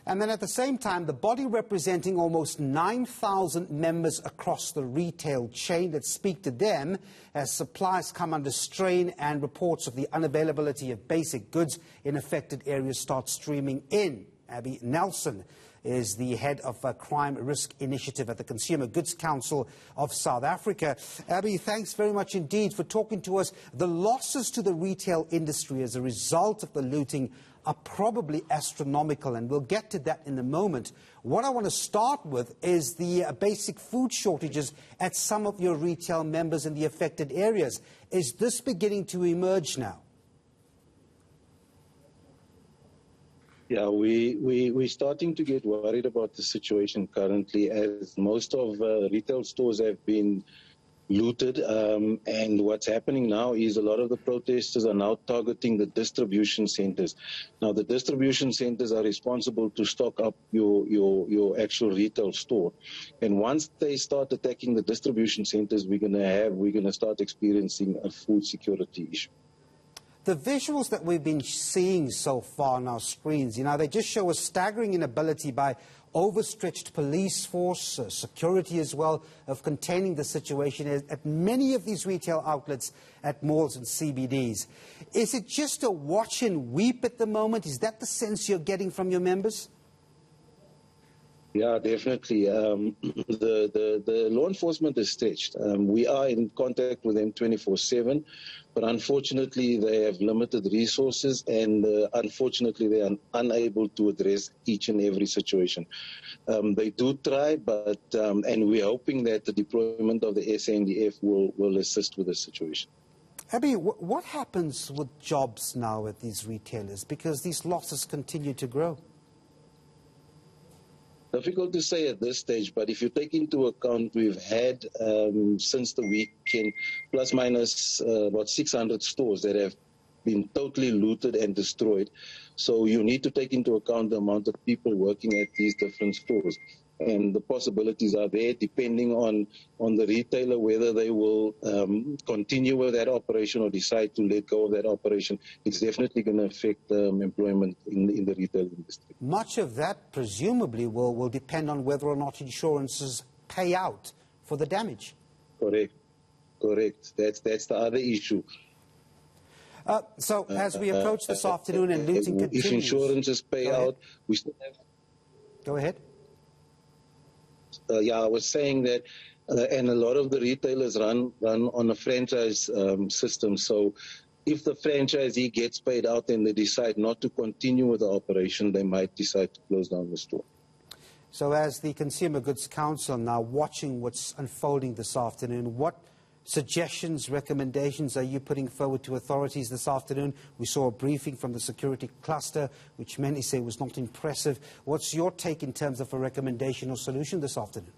And then at the same time, the body representing almost 9,000 members across the retail chain, let's speak to them as supplies come under strain and reports of the unavailability of basic goods in affected areas start streaming in. Abby Nelson is the head of Crime Risk Initiative at the Consumer Goods Council of South Africa. Abby, thanks very much indeed for talking to us. The losses to the retail industry as a result of the looting are probably astronomical, and we'll get to that in a moment. What I want to start with is the basic food shortages at some of your retail members in the affected areas. Is this beginning to emerge now? Yeah, we're starting to get worried about the situation currently, as most of retail stores have been looted, and what's happening now is a lot of the protesters are now targeting the distribution centers. Now, the distribution centers are responsible to stock up your actual retail store, and once they start attacking the distribution centers, we're gonna start experiencing a food security issue. The visuals that we've been seeing so far on our screens, they just show a staggering inability by overstretched police force, security as well, of containing the situation at many of these retail outlets at malls and CBDs. Is it just a watch and weep at the moment? Is that the sense you're getting from your members? Yeah, definitely. The law enforcement is stretched. We are in contact with them 24/7, but unfortunately they have limited resources, and unfortunately they are unable to address each and every situation. They do try, but and we're hoping that the deployment of the SANDF will assist with the situation. Abby, what happens with jobs now at these retailers, because these losses continue to grow? Difficult to say at this stage, but if you take into account we've had since the weekend plus minus about 600 stores that have been totally looted and destroyed. So you need to take into account the amount of people working at these different stores. And the possibilities are there depending on the retailer, whether they will continue with that operation or decide to let go of that operation. It's definitely going to affect employment in the retail industry. Much of that presumably will depend on whether or not insurances pay out for the damage. Correct. That's the other issue. So as we approach this afternoon and looting continues... If insurances pay out, we still have... Go ahead. Yeah, I was saying that, and a lot of the retailers run on a franchise system. So if the franchisee gets paid out and they decide not to continue with the operation, they might decide to close down the store. So as the Consumer Goods Council now watching what's unfolding this afternoon, what suggestions, recommendations are you putting forward to authorities this afternoon? We saw a briefing from the security cluster, which many say was not impressive. What's your take in terms of a recommendation or solution this afternoon?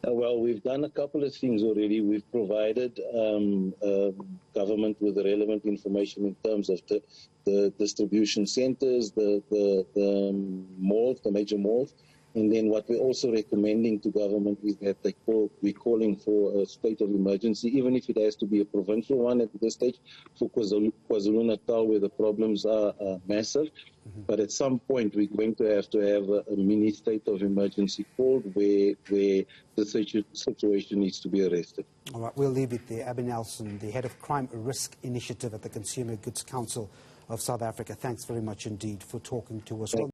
Well, we've done a couple of things already. We've provided government with the relevant information in terms of the distribution centers, the malls, the major malls. And then what we're also recommending to government is that we're calling for a state of emergency, even if it has to be a provincial one at this stage for KwaZulu-Natal, where the problems are massive. But at some point, we're going to have a mini state of emergency called where the situation needs to be arrested. All right, we'll leave it there. Abby Nelson, the head of Crime Risk Initiative at the Consumer Goods Council of South Africa. Thanks very much indeed for talking to us.